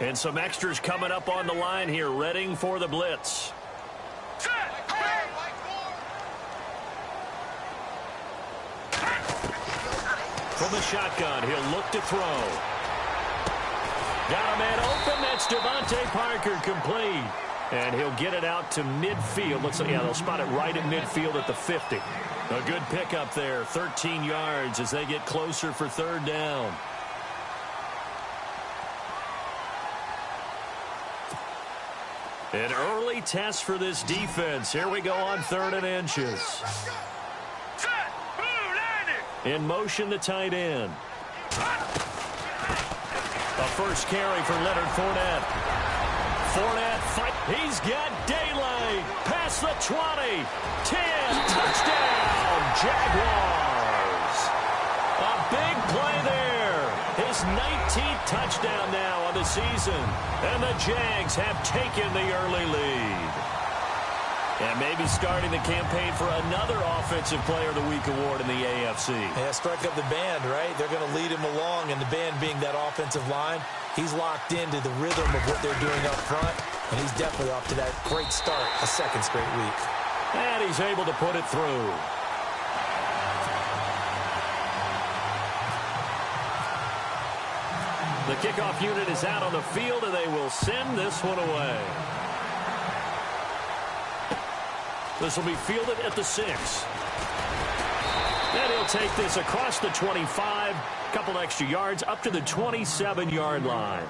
And some extras coming up on the line here, readying for the blitz. From the shotgun, he'll look to throw. Got a man open. That's Devontae Parker, complete. And he'll get it out to midfield. Looks like, yeah, they'll spot it right at midfield at the 50. A good pickup there, 13 yards as they get closer for third down. An early test for this defense. Here we go on 3rd and inches. In motion, the tight end. A first carry for Leonard Fournette. Fournette fight. He's got daylight. Past the 20. 10. Touchdown, Jaguars. A big play there. His 19th touchdown now on the season. And the Jags have taken the early lead. And maybe starting the campaign for another Offensive Player of the Week award in the AFC. Yeah, strike up the band, right? They're going to lead him along, and the band being that offensive line, he's locked into the rhythm of what they're doing up front, and he's definitely off to that great start, a second straight week. And he's able to put it through. The kickoff unit is out on the field, and they will send this one away. This will be fielded at the 6. And he'll take this across the 25. Couple extra yards up to the 27-yard line.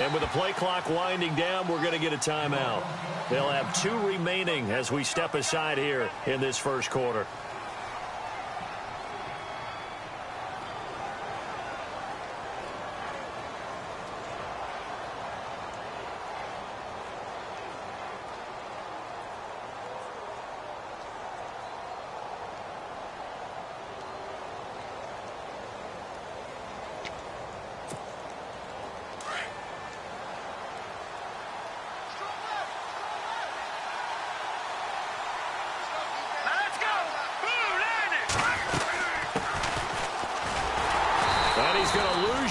And with the play clock winding down, we're going to get a timeout. They'll have 2 remaining as we step aside here in this first quarter.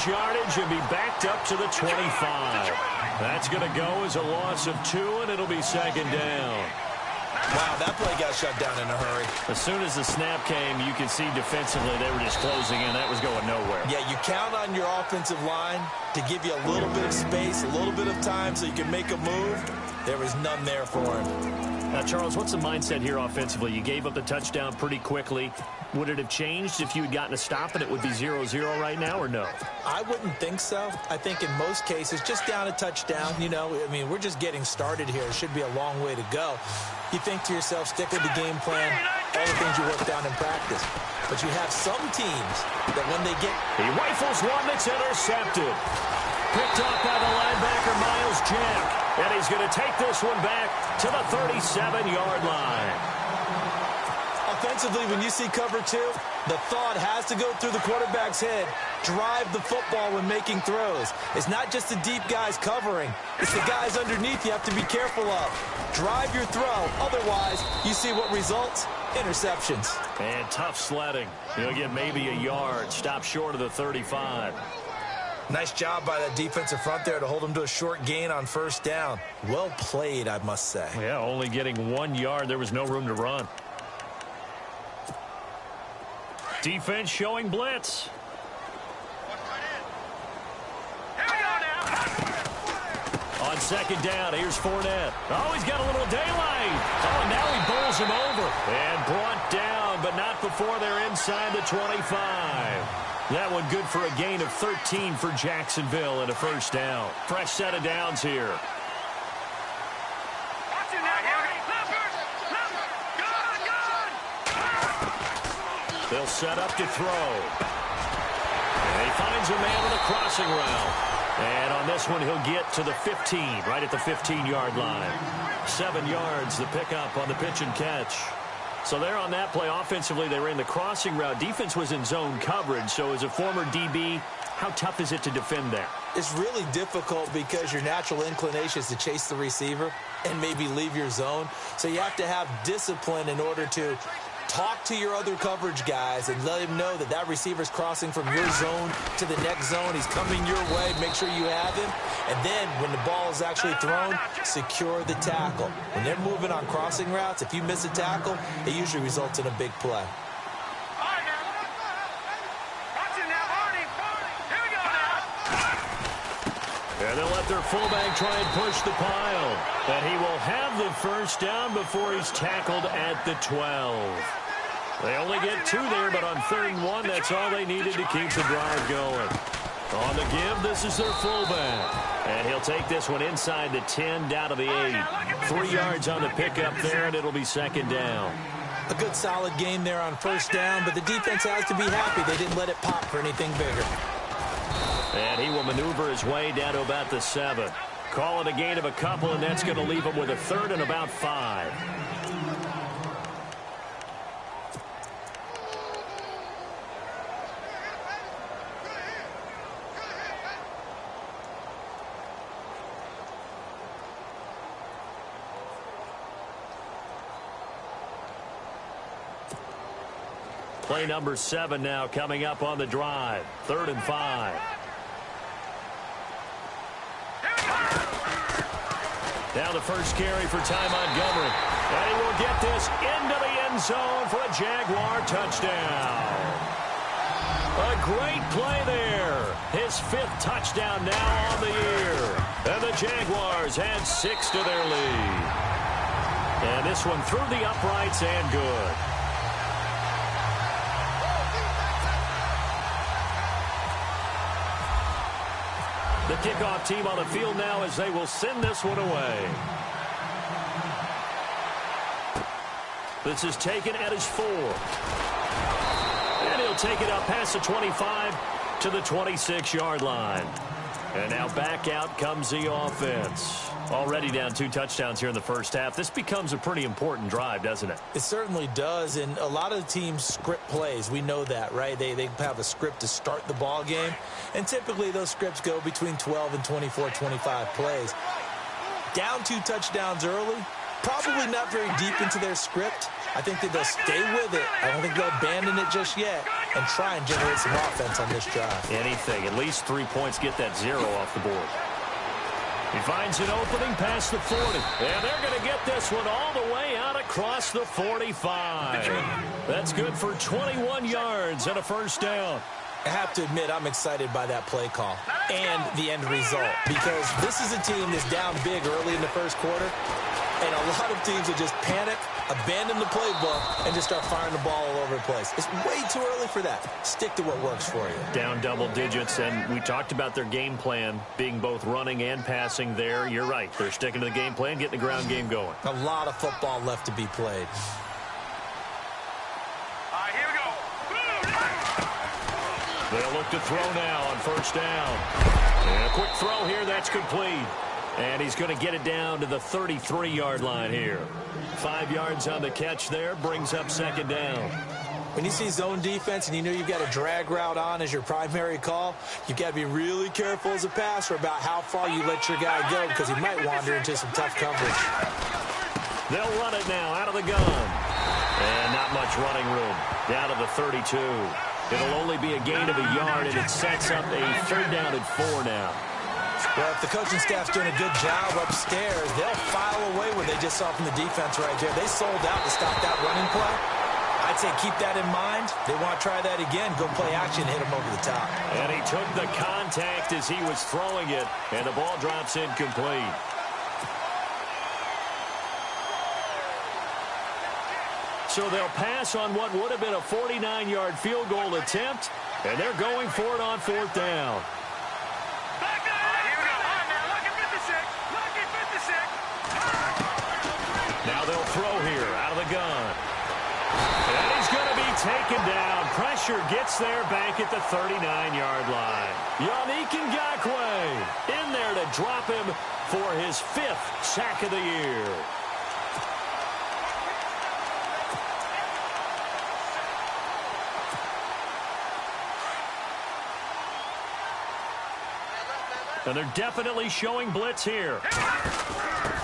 Yardage and be backed up to the 25. That's going to go as a loss of 2, and it'll be second down. Wow, that play got shut down in a hurry. As soon as the snap came, you could see defensively they were just closing in. That was going nowhere. Yeah, you count on your offensive line to give you a little bit of space, a little bit of time so you can make a move. There was none there for him. Now, Charles, what's the mindset here offensively? You gave up the touchdown pretty quickly. Would it have changed if you had gotten a stop and it would be 0-0 right now, or no? I wouldn't think so. I think in most cases, just down a touchdown, you know, I mean, we're just getting started here. It should be a long way to go. You think to yourself, stick with the game plan, all the things you worked on in practice. But you have some teams that when they get... He rifles one that's intercepted. Picked up by the linebacker, Miles Jack. And he's going to take this one back to the 37-yard line. Offensively, when you see cover 2, the thought has to go through the quarterback's head. Drive the football when making throws. It's not just the deep guys covering. It's the guys underneath you have to be careful of. Drive your throw. Otherwise, you see what results? Interceptions. And tough sledding. He'll get maybe a yard. Stop short of the 35. Nice job by that defensive front there to hold him to a short gain on first down. Well played, I must say. Yeah, only getting 1 yard. There was no room to run. Defense showing blitz. On second down, here's Fournette. Oh, he's got a little daylight. Oh, now he bowls him over. And brought down, but not before they're inside the 25. That one good for a gain of 13 for Jacksonville and a first down. Fresh set of downs here. They'll set up to throw. And he finds a man on the crossing route. And on this one, he'll get to the 15, right at the 15-yard line. 7 yards, the pickup on the pitch and catch. So there on that play, offensively, they ran the crossing route. Defense was in zone coverage. So as a former DB, how tough is it to defend that? It's really difficult because your natural inclination is to chase the receiver and maybe leave your zone. So you have to have discipline in order to talk to your other coverage guys and let him know that that receiver's crossing from your zone to the next zone. He's coming your way. Make sure you have him. And then when the ball is actually thrown, secure the tackle. When they're moving on crossing routes, if you miss a tackle, it usually results in a big play. And they'll let their fullback try and push the pile. And he will have the first down before he's tackled at the 12. They only get 2 there, but on 3rd and 1, that's all they needed to keep the drive going. On the give, this is their fullback. And he'll take this one inside the 10, down to the 8. 3 yards on the pickup there, and it'll be 2nd down. A good solid game there on 1st down, but the defense has to be happy they didn't let it pop for anything bigger. And he will maneuver his way down to about the 7. Call it a gain of a couple, and that's going to leave him with a 3rd and about 5. Play number 7 now coming up on the drive. 3rd and 5. Now the first carry for Ty Montgomery. And he will get this into the end zone for a Jaguar touchdown. A great play there. His 5th touchdown now on the year. And the Jaguars add 6 to their lead. And this one through the uprights and good. The kickoff team on the field now as they will send this one away. This is taken at his 4. And he'll take it up past the 25 to the 26-yard line. And now back out comes the offense. Already down 2 touchdowns here in the first half. This becomes a pretty important drive, doesn't it? It certainly does, and a lot of the teams script plays. We know that, right? They have a script to start the ball game, and typically those scripts go between 12 and 24, 25 plays. Down 2 touchdowns early, probably not very deep into their script. I think that they'll stay with it. I don't think they'll abandon it just yet and try and generate some offense on this drive. Anything. At least 3 points, get that 0 off the board. He finds an opening past the 40. And they're going to get this one all the way out across the 45. That's good for 21 yards and a first down. I have to admit, I'm excited by that play call and the end result, because this is a team that's down big early in the first quarter, and a lot of teams will just panic, abandon the playbook, and just start firing the ball all over the place. It's way too early for that. Stick to what works for you. Down double digits, and we talked about their game plan being both running and passing there. You're right. They're sticking to the game plan, getting the ground game going. A lot of football left to be played. They'll look to throw now on first down. And a quick throw here, that's complete. And he's going to get it down to the 33-yard line here. 5 yards on the catch there, brings up 2nd down. When you see zone defense and you know you've got a drag route on as your primary call, you've got to be really careful as a passer about how far you let your guy go, because he might wander into some tough coverage. They'll run it now out of the gun. And not much running room. Down to the 32. It'll only be a gain of a yard, and it sets up a 3rd down and 4 now. Well, if the coaching staff's doing a good job upstairs, they'll file away what they just saw from the defense right there. They sold out to stop that running play. I'd say keep that in mind. They want to try that again. Go play action, hit him over the top. And he took the contact as he was throwing it, and the ball drops incomplete. So they'll pass on what would have been a 49-yard field goal attempt, and they're going for it on 4th down. Now they'll throw here out of the gun. And he's going to be taken down pressure gets there back at the 39-yard line. Yannick Ngakoue in there to drop him for his 5th sack of the year. And they're definitely showing blitz here.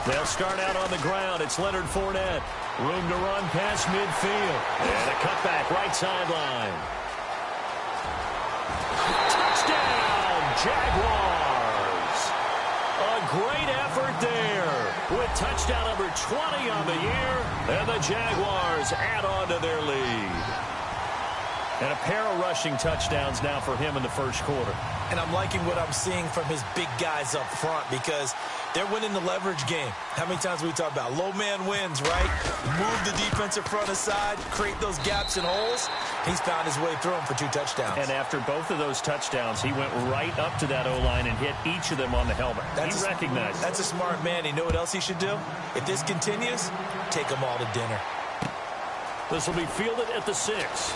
They'll start out on the ground. It's Leonard Fournette. Room to run past midfield. And a cutback right sideline. Touchdown, Jaguars. A great effort there with touchdown number 20 on the year. And the Jaguars add on to their lead. And a pair of rushing touchdowns now for him in the first quarter. And I'm liking what I'm seeing from his big guys up front because they're winning the leverage game. How many times we talk about low man wins, right? Move the defensive front aside, create those gaps and holes. He's found his way through them for 2 touchdowns. And after both of those touchdowns, he went right up to that O-line and hit each of them on the helmet. He recognized it. That's a smart man. You know what else he should do? If this continues, take them all to dinner. This will be fielded at the 6.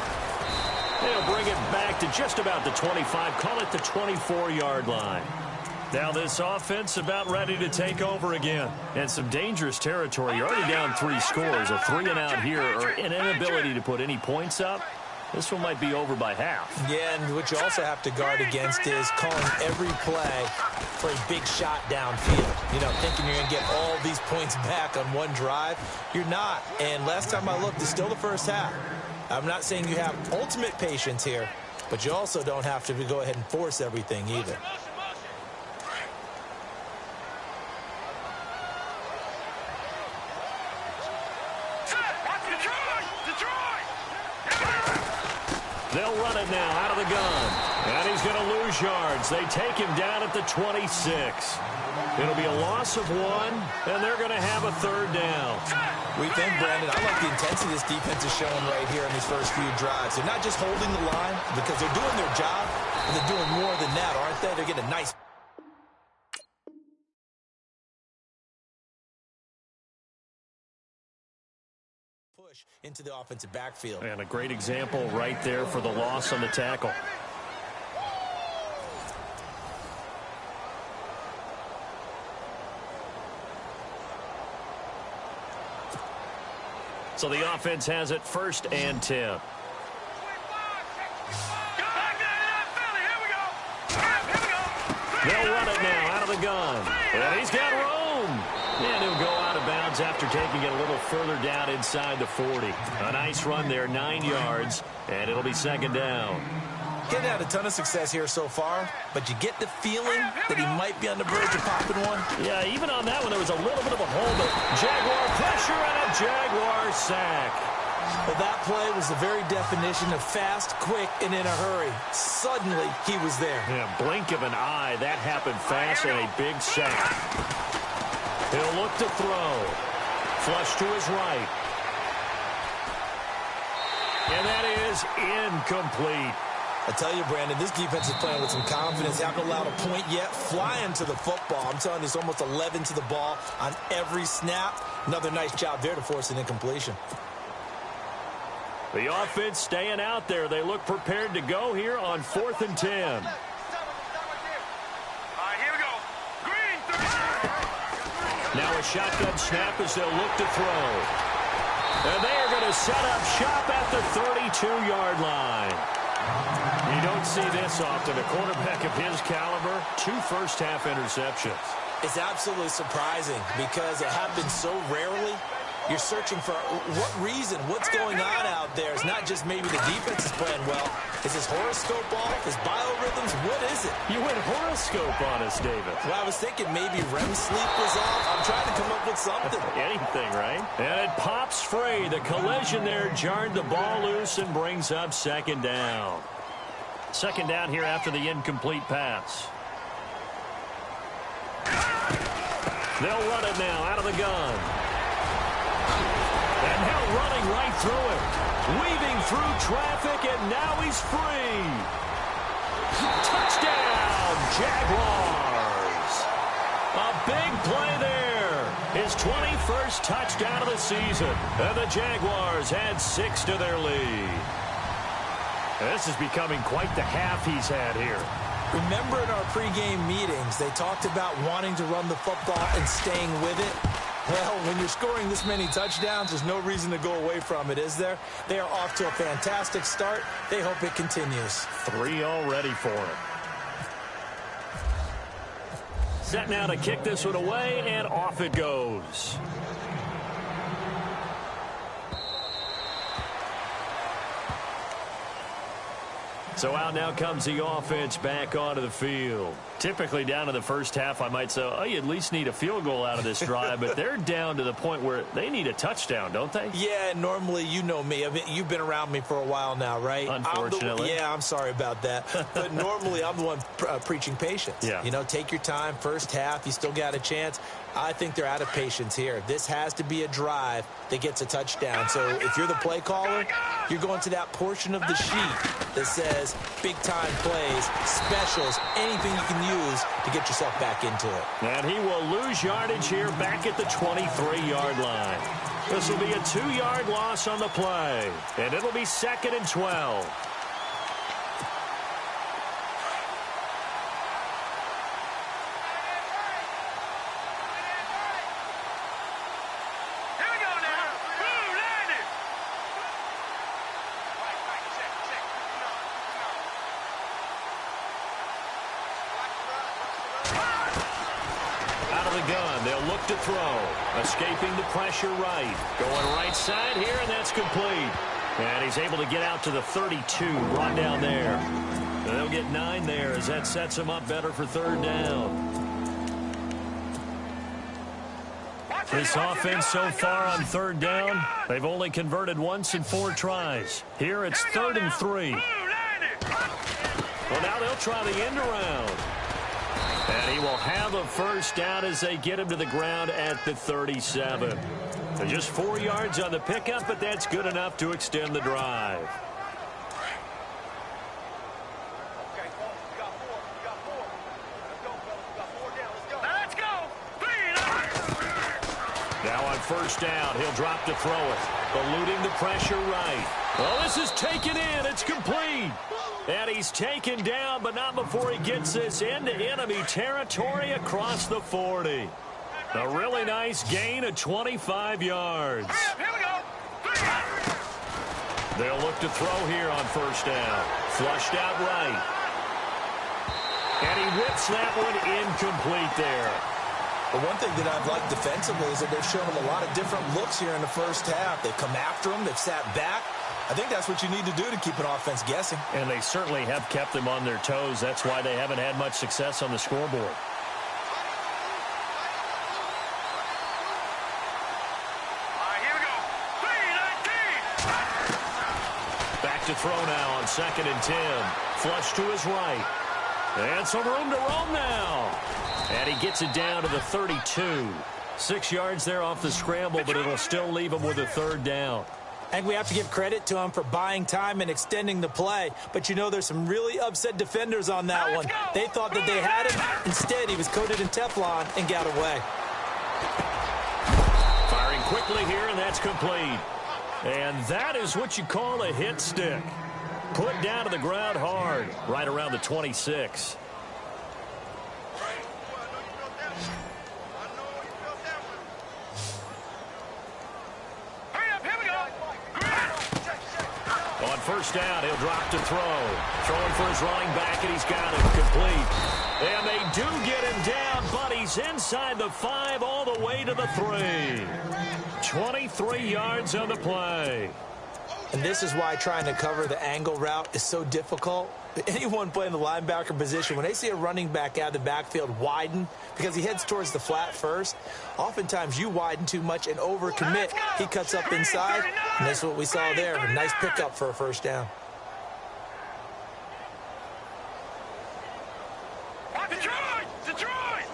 They'll bring it back to just about the 25, call it the 24-yard line. Now this offense about ready to take over again. And some dangerous territory. You're already down 3 scores, a 3-and-out here, or an inability to put any points up. This one might be over by half. Yeah, and what you also have to guard against is calling every play for a big shot downfield. You know, thinking you're going to get all these points back on one drive. You're not. And last time I looked, it's still the first half. I'm not saying you have ultimate patience here, but you also don't have to go ahead and force everything either. They'll run it now out of the gun. And he's going to lose yards. They take him down at the 26. It'll be a loss of 1, and they're going to have a 3rd down. We think, Brandon, I like the intensity this defense is showing right here in these first few drives. They're not just holding the line because they're doing their job, but they're doing more than that, aren't they? They're getting a nice push into the offensive backfield. And a great example right there for the loss on the tackle. So the offense has it 1st and 10. They'll run it now out of the gun. And he's got room. And he'll go out of bounds after taking it a little further down inside the 40. A nice run there, 9 yards, and it'll be 2nd down. Getting had a ton of success here so far, but you get the feeling that he might be on the verge of popping one. Yeah, even on that one, there was a little bit of a hold, but Jaguar pressure and a Jaguar sack. Well, that play was the very definition of fast, quick, and in a hurry. Suddenly, he was there. Yeah, blink of an eye. That happened fast and a big sack. He'll look to throw. Flush to his right. And that is incomplete. I tell you, Brandon, this defense is playing with some confidence. Haven't allowed a point yet. Flying to the football. I'm telling you, it's almost 11 to the ball on every snap. Another nice job there to force an incompletion. The offense staying out there. They look prepared to go here on 4th and 10. All right, here we go. Green. Now a shotgun snap as they'll look to throw. And they are going to set up shop at the 32-yard line. You don't see this often. A quarterback of his caliber, 2 first-half interceptions. It's absolutely surprising because it happens so rarely. You're searching for what reason, what's going on out there. It's not just maybe the defense is playing well. Is his horoscope off? His biorhythms? What is it? You went horoscope on us, David. Well, I was thinking maybe REM sleep was off. I'm trying to come up with something. Anything, right? And it pops free. The collision there jarred the ball loose and brings up 2nd down. 2nd down here after the incomplete pass. They'll run it now out of the gun. And now running right through it. Weaving through traffic, and now he's free. Touchdown, Jaguars. A big play there. His 21st touchdown of the season. And the Jaguars add 6 to their lead. This is becoming quite the half he's had here. Remember in our pregame meetings, they talked about wanting to run the football and staying with it? Well, when you're scoring this many touchdowns, there's no reason to go away from it, is there? They are off to a fantastic start. They hope it continues. 3 already for him. Set now to kick this one away, and off it goes. So out now comes the offense back onto the field. Typically down to the first half, I might say, oh, you at least need a field goal out of this drive, but they're down to the point where they need a touchdown, don't they? Yeah, normally, you know me. I mean, you've been around me for a while now, right? Unfortunately. I'm sorry about that. But normally, I'm the one preaching patience. Yeah. You know, take your time. First half, you still got a chance. I think they're out of patience here. This has to be a drive that gets a touchdown. So if you're the play caller, you're going to that portion of the sheet that says big-time plays, specials, anything you can use to get yourself back into it. And he will lose yardage here back at the 23-yard line. This will be a 2-yard loss on the play, and it'll be 2nd and 12. They'll look to throw. Escaping the pressure right. Going right side here, and that's complete. And he's able to get out to the 32, brought down there. And they'll get 9 there as that sets him up better for 3rd down. This offense so far on 3rd down, they've only converted once in 4 tries. Here it's 3rd and 3. Well, now they'll try the end around. And he will have a first down as they get him to the ground at the 37. So just 4 yards on the pickup, but that's good enough to extend the drive. Let's go. Now on 1st down, he'll drop to throw it. Eluding the pressure right. Well, this is taken in. It's complete. And he's taken down, but not before he gets this into enemy territory across the 40. A really nice gain of 25 yards. Here we go. They'll look to throw here on 1st down. Flushed out right. And he whips that one incomplete there. The one thing that I've liked defensively is that they've shown him a lot of different looks here in the first half. They've come after him. They've sat back. I think that's what you need to do to keep an offense guessing. And they certainly have kept them on their toes. That's why they haven't had much success on the scoreboard. All right, here we go. 3-19. Back to throw now on 2nd and 10. Flush to his right. And some room to roam now. And he gets it down to the 32. 6 yards there off the scramble, but it'll still leave him with a 3rd down. I think we have to give credit to him for buying time and extending the play. But, you know, there's some really upset defenders on that one. They thought that they had him. Instead, he was coated in Teflon and got away. Firing quickly here, and that's complete. And that is what you call a hit stick. Put down to the ground hard, right around the 26. On 1st down, he'll drop to throw. Throwing for his running back, and he's got it complete. And they do get him down, but he's inside the 5 all the way to the 3. 23 yards on the play. And this is why trying to cover the angle route is so difficult. Anyone playing the linebacker position, when they see a running back out of the backfield widen because he heads towards the flat first, oftentimes you widen too much and overcommit. He cuts up inside, and that's what we saw there. A nice pickup for a 1st down. Detroit!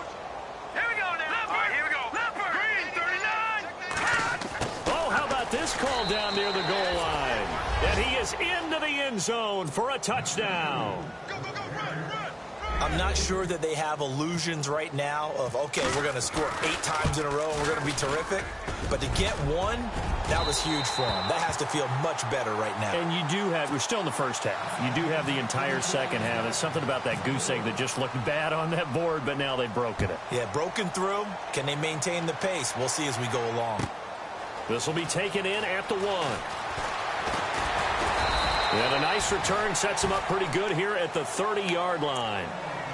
Here we go now. All right, here we go. Green, 39. Oh, how about this call down near the goal line? And he is into the end zone for a touchdown. Go, run. I'm not sure that they have illusions right now of, okay, we're going to score 8 times in a row and we're going to be terrific. But to get one, that was huge for them. That has to feel much better right now. And you do have, we're still in the first half. You do have the entire second half. It's something about that goose egg that just looked bad on that board, but now they've broken it. Yeah, broken through. Can they maintain the pace? We'll see as we go along. This will be taken in at the 1. And a nice return sets them up pretty good here at the 30-yard line.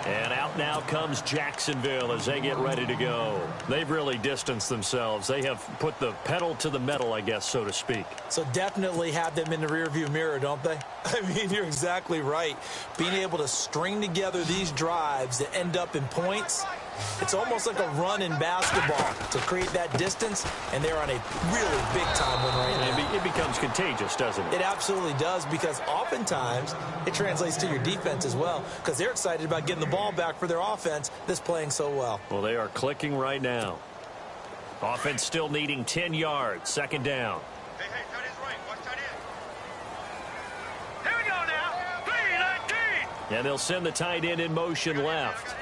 And out now comes Jacksonville as they get ready to go. They've really distanced themselves. They have put the pedal to the metal, I guess, so to speak. So definitely have them in the rearview mirror, don't they? I mean, you're exactly right. Being able to string together these drives that end up in points, it's almost like a run in basketball to create that distance, and they're on a really big-time win right now. It becomes contagious, doesn't it? It absolutely does, because oftentimes it translates to your defense as well, because they're excited about getting the ball back for their offense that's playing so well. Well, they are clicking right now. Offense still needing 10 yards. Second down. Hey, tight end's right. Watch tight end. Here we go now. 3-19. And they'll send the tight end in motion left.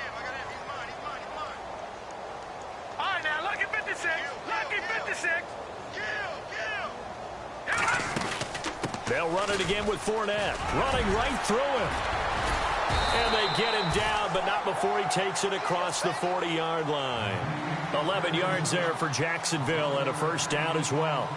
All right, now, lucky 56. Lucky 56. They'll run it again with Fournette. Running right through him. And they get him down, but not before he takes it across the 40-yard line. 11 yards there for Jacksonville and a first down as well.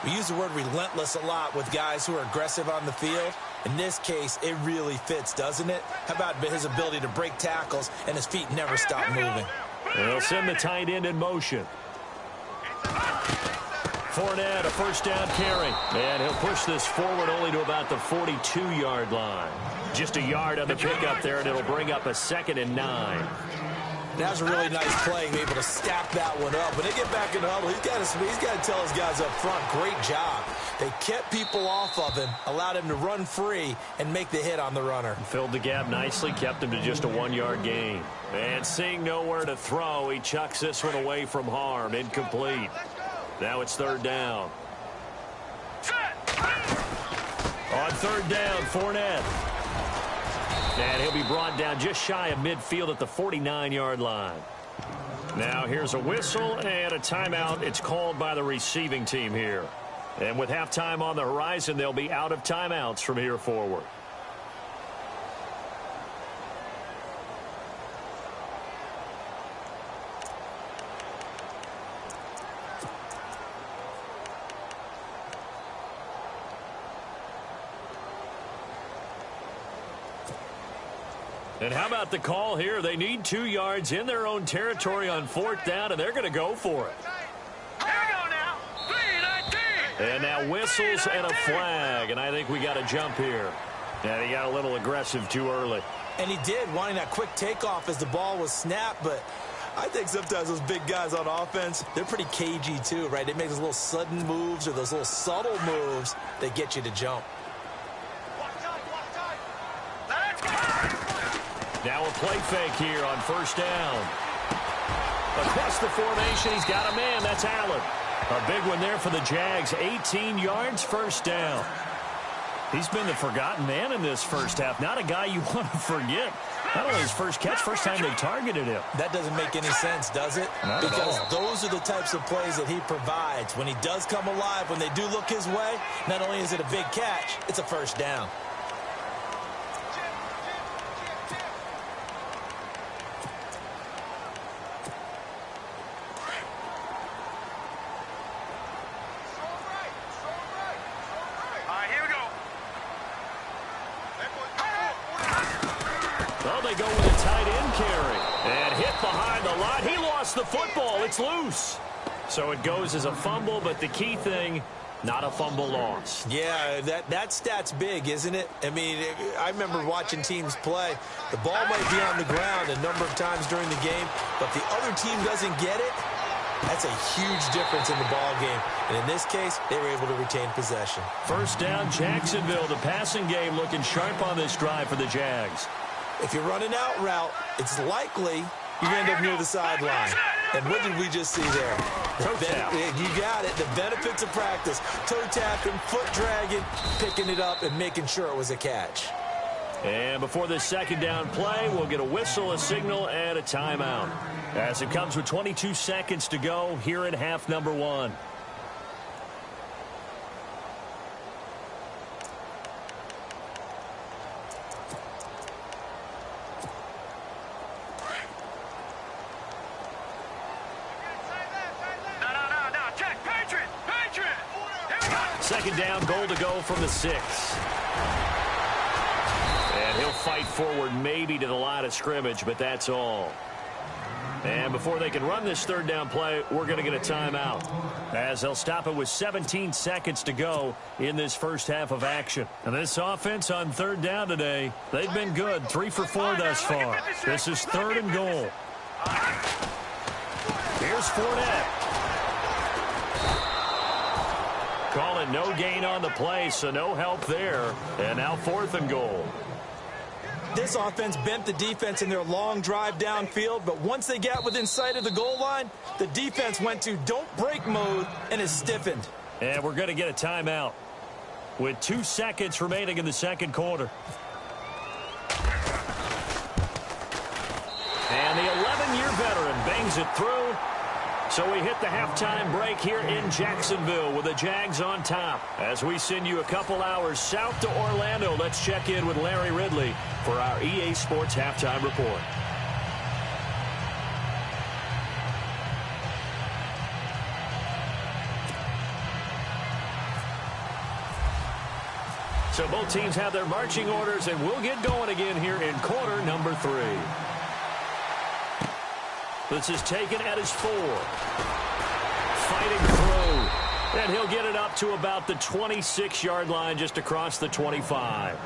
We use the word relentless a lot with guys who are aggressive on the field. In this case, it really fits, doesn't it? How about his ability to break tackles and his feet never stop moving? And they'll send the tight end in motion. Fournette, a first down carry. And he'll push this forward only to about the 42-yard line. Just a yard on the pickup there, and it'll bring up a 2nd and 9. That was a really nice play, able to stack that one up. When they get back in the huddle, he's got to tell his guys up front, great job. They kept people off of him, allowed him to run free and make the hit on the runner. Filled the gap nicely, kept him to just a 1-yard gain. And seeing nowhere to throw, he chucks this one away from harm, incomplete. Now it's 3rd down. On 3rd down, Fournette. And he'll be brought down just shy of midfield at the 49-yard line. Now here's a whistle and a timeout. It's called by the receiving team here. And with halftime on the horizon, they'll be out of timeouts from here forward. And how about the call here? They need 2 yards in their own territory on 4th down, and they're going to go for it. Here we go now. 3-19. And now whistles and a flag, and I think we got a jump here. And he got a little aggressive too early. And he did, wanting that quick takeoff as the ball was snapped, but I think sometimes those big guys on offense, they're pretty cagey too, right? They make those little sudden moves or those little subtle moves that get you to jump. Now a play fake here on 1st down. Across the formation, he's got a man. That's Allen. A big one there for the Jags. 18 yards, 1st down. He's been the forgotten man in this first half. Not a guy you want to forget. Not only his first catch, first time they targeted him. That doesn't make any sense, does it? Not because at all. Those are the types of plays that he provides. When he does come alive, when they do look his way, not only is it a big catch, it's a first down. Well, they go with a tight end carry. And hit behind the line. He lost the football. It's loose. So it goes as a fumble, but the key thing, not a fumble loss. Yeah, that stat's big, isn't it? I mean, I remember watching teams play. The ball might be on the ground a number of times during the game, but the other team doesn't get it. That's a huge difference in the ball game. And in this case, they were able to retain possession. First down, Jacksonville. The passing game looking sharp on this drive for the Jags. If you're running out route, it's likely you're going to end up near the sideline. And what did we just see there? Toe tap. You got it. The benefits of practice. Toe tapping, foot dragging, picking it up, and making sure it was a catch. And before this second down play, we'll get a whistle, a signal, and a timeout. As it comes with 22 seconds to go here in half number 1. Second down, goal to go from the 6. And he'll fight forward maybe to the line of scrimmage, but that's all. And before they can run this third down play, we're going to get a timeout, as they'll stop it with 17 seconds to go in this first half of action. And this offense on third down today, they've been good, 3 for 4 thus far. This is 3rd and goal. Here's Fournette. Calling no gain on the play, so no help there. And now 4th and goal. This offense bent the defense in their long drive downfield, but once they got within sight of the goal line, the defense went to don't break mode and is stiffened. And we're going to get a timeout with 2 seconds remaining in the second quarter. And the 11-year veteran bangs it through. So we hit the halftime break here in Jacksonville with the Jags on top. As we send you a couple hours south to Orlando, let's check in with Larry Ridley for our EA Sports Halftime Report. So both teams have their marching orders, and we'll get going again here in quarter number 3. This is taken at his 4. Fighting through. And he'll get it up to about the 26-yard line, just across the 25.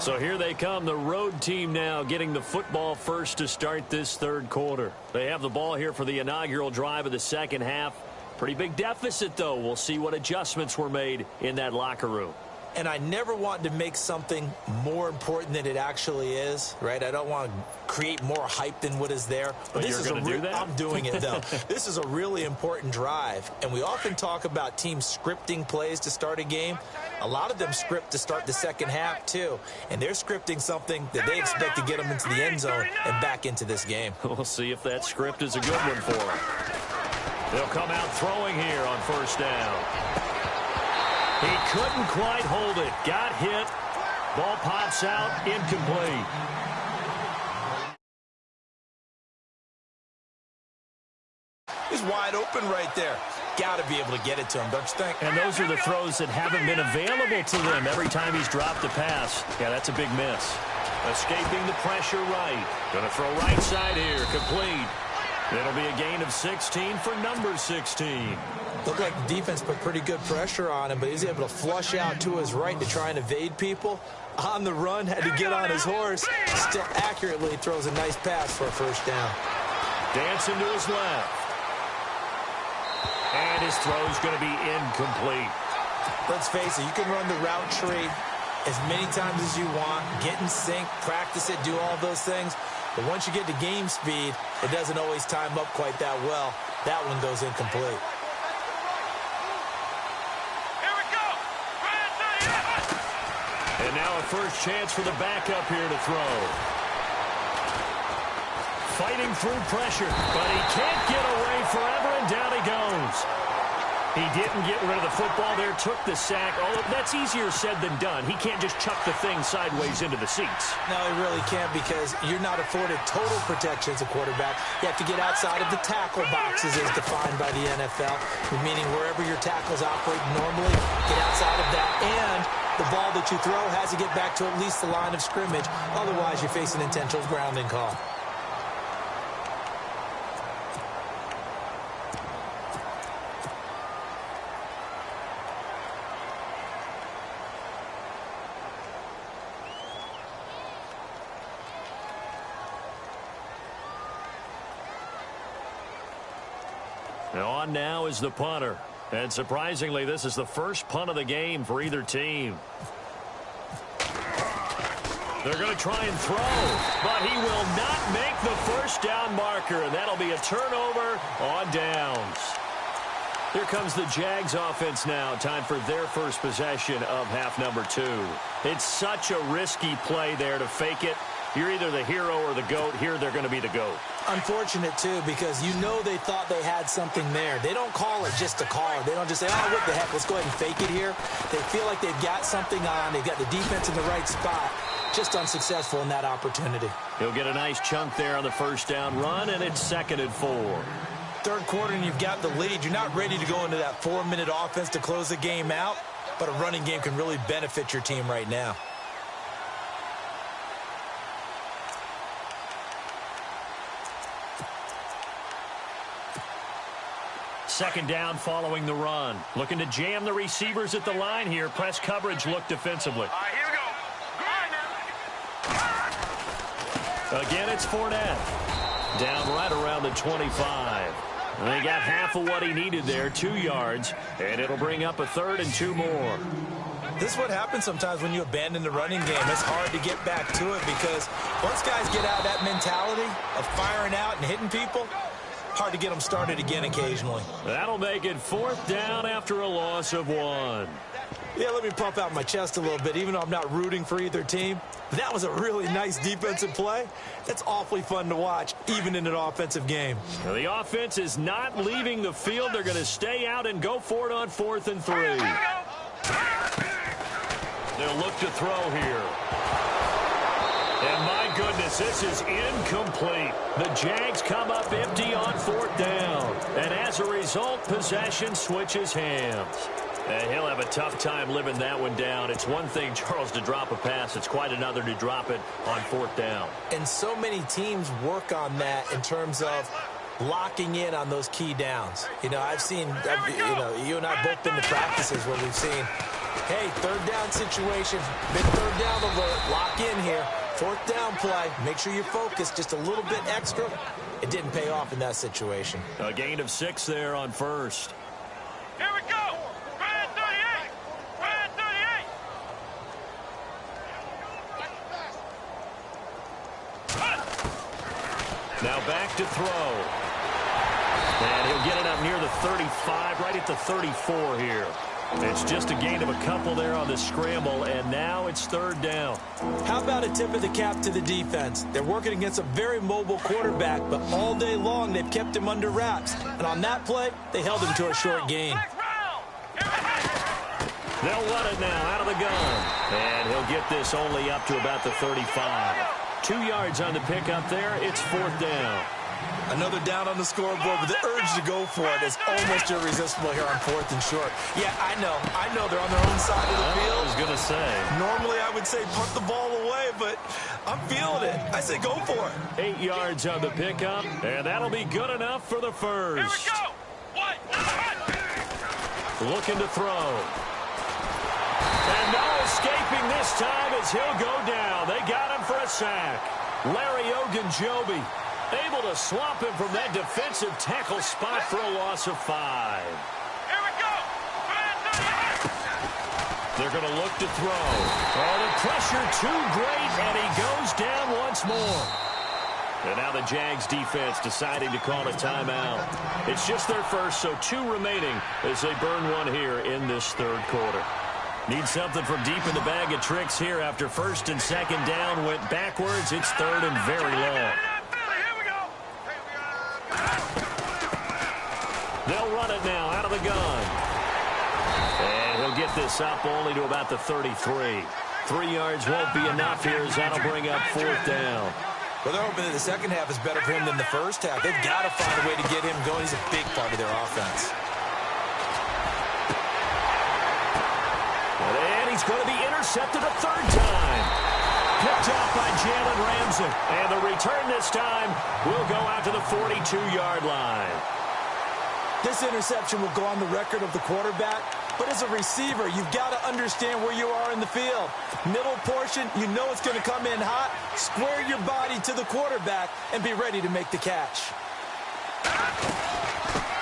So here they come, the road team now getting the football first to start this third quarter. They have the ball here for the inaugural drive of the second half. Pretty big deficit, though. We'll see what adjustments were made in that locker room. And I never want to make something more important than it actually is, right? I don't want to create more hype than what is there. But this is going to do that? I'm doing it, though. This is a really important drive. And we often talk about teams scripting plays to start a game. A lot of them script to start the second half, too. And they're scripting something that they expect to get them into the end zone and back into this game. We'll see if that script is a good one for them. They'll come out throwing here on first down. He couldn't quite hold it. Got hit. Ball pops out. Incomplete. He's wide open right there. Got to be able to get it to him, don't you think? And those are the throws that haven't been available to them every time he's dropped a pass. Yeah, that's a big miss. Escaping the pressure right. Going to throw right side here. Complete. It'll be a gain of 16 for number 16. Looked like the defense put pretty good pressure on him, but he's able to flush out to his right to try and evade people. On the run, had to get on his horse. Still accurately throws a nice pass for a first down. Dancing to his left. And his throw's going to be incomplete. Let's face it, you can run the route tree as many times as you want, get in sync, practice it, do all those things. But once you get to game speed, it doesn't always time up quite that well. That one goes incomplete. And now a first chance for the backup here to throw. Fighting through pressure, but he can't get away forever, and down he goes. He didn't get rid of the football there, took the sack. Although that's easier said than done. He can't just chuck the thing sideways into the seats. No, he really can't, because you're not afforded total protection as a quarterback. You have to get outside of the tackle boxes as defined by the NFL, meaning wherever your tackles operate normally, get outside of that. And the ball that you throw has to get back to at least the line of scrimmage. Otherwise, you face an intentional grounding call. On now is the punter. And surprisingly, this is the first punt of the game for either team. They're going to try and throw, but he will not make the first down marker, and that'll be a turnover on downs. Here comes the Jags offense now. Time for their first possession of half number 2. It's such a risky play there to fake it. You're either the hero or the GOAT. Here they're going to be the GOAT. Unfortunate, too, because you know they thought they had something there. They don't call it just to call it. They don't just say, oh, what the heck, let's go ahead and fake it here. They feel like they've got something on. They've got the defense in the right spot. Just unsuccessful in that opportunity. He'll get a nice chunk there on the first down run, and it's 2nd and 4. Third quarter, and you've got the lead. You're not ready to go into that 4-minute offense to close the game out, but a running game can really benefit your team right now. Second down following the run. Looking to jam the receivers at the line here. Press coverage look defensively. All right, here we go. Again, it's Fournette. Down right around the 25. And they got half of what he needed there, 2 yards. And it'll bring up a 3rd and 2 more. This is what happens sometimes when you abandon the running game. It's hard to get back to it because once guys get out of that mentality of firing out and hitting people, hard to get them started again occasionally. That'll make it 4th down after a loss of 1. Yeah, let me pump out my chest a little bit, even though I'm not rooting for either team. That was a really nice defensive play. That's awfully fun to watch, even in an offensive game. Now, the offense is not leaving the field. They're going to stay out and go for it on 4th and 3. They'll look to throw here. And my goodness, this is incomplete. The Jags come up empty on 4th down. And as a result, possession switches hands. And he'll have a tough time living that one down. It's one thing, Charles, to drop a pass. It's quite another to drop it on 4th down. And so many teams work on that in terms of locking in on those key downs. You know, I've seen, you and I both been to practices where we've seen, hey, 3rd down situation, big 3rd down alert, lock in here. 4th down play, make sure you're focused just a little bit extra. It didn't pay off in that situation. A gain of 6 there on 1st. Here we go. Red 38. Red 38. Now back to throw. And he'll get it up near the 35, right at the 34 here. It's just a gain of a couple there on the scramble, and now it's 3rd down. How about a tip of the cap to the defense? They're working against a very mobile quarterback, but all day long they've kept him under wraps. And on that play, they held him to a short gain. They'll run it now out of the gun. And he'll get this only up to about the 35. 2 yards on the pickup there. It's 4th down. Another down on the scoreboard, but the urge to go for it is almost irresistible here on 4th and short. Yeah, I know they're on their own side of the field. I was going to say. Normally I would say punt the ball away, but I'm feeling it. I say go for it. 8 yards on the pickup, and that'll be good enough for the first. Here we go. What? Looking to throw. And no escaping this time as he'll go down. They got him for a sack. Larry Ogunjobi able to swamp him from that defensive tackle spot for a loss of 5. Here we go. They're going to look to throw. Oh, the pressure too great, and he goes down once more. And now the Jags defense deciding to call a timeout. It's just their first, so 2 remaining as they burn one here in this 3rd quarter. Need something from deep in the bag of tricks here after 1st and 2nd down went backwards. It's 3rd and very long. They'll run it now out of the gun. And he'll get this up only to about the 33. 3 yards won't be enough here as that'll bring up 4th down. Well, they're hoping that the second half is better for him than the first half. They've got to find a way to get him going. He's a big part of their offense. And he's going to be intercepted a 3rd time. Picked off by Jalen Ramsey. And the return this time will go out to the 42-yard line. This interception will go on the record of the quarterback, but as a receiver, you've got to understand where you are in the field. Middle portion, you know it's going to come in hot. Square your body to the quarterback and be ready to make the catch.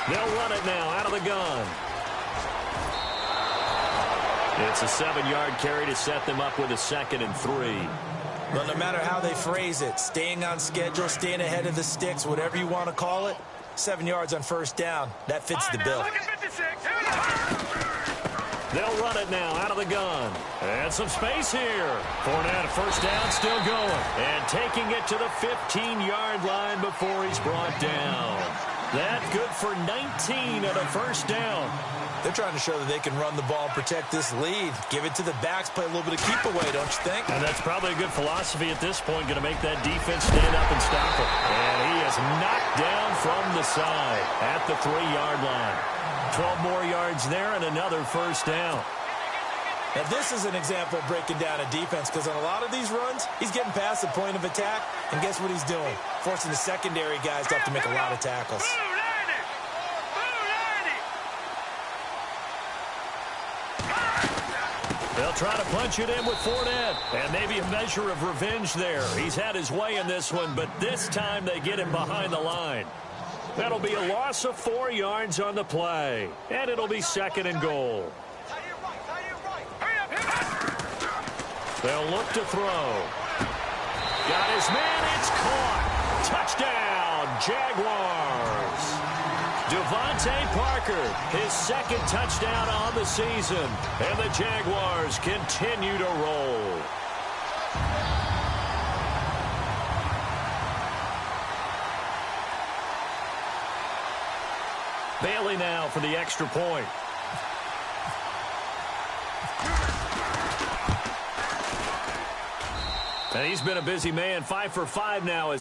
They'll run it now out of the gun. It's a 7-yard carry to set them up with a 2nd and 3. Well, no matter how they phrase it, staying on schedule, staying ahead of the sticks, whatever you want to call it, 7 yards on 1st down, that fits the bill. Look at 57. They'll run it now out of the gun. And some space here. Fournette, first down, still going. And taking it to the 15-yard line before he's brought down. That's good for 19 at a first down. They're trying to show that they can run the ball and protect this lead. Give it to the backs, play a little bit of keep away, don't you think? And that's probably a good philosophy at this point, going to make that defense stand up and stop it. And he is knocked down from the side at the 3-yard line. 12 more yards there and another first down. Now, this is an example of breaking down a defense because on a lot of these runs, he's getting past the point of attack, and guess what he's doing? Forcing the secondary guys to have to make a lot of tackles. They'll try to punch it in with Fournette, and maybe a measure of revenge there. He's had his way in this one, but this time they get him behind the line. That'll be a loss of 4 yards on the play, and it'll be 2nd and goal. They'll look to throw. Got his man, it's caught. Touchdown, Jaguars. Devontae Parker, his 2nd touchdown on the season, and the Jaguars continue to roll. Bailey now for the extra point. And he's been a busy man, 5 for 5 now.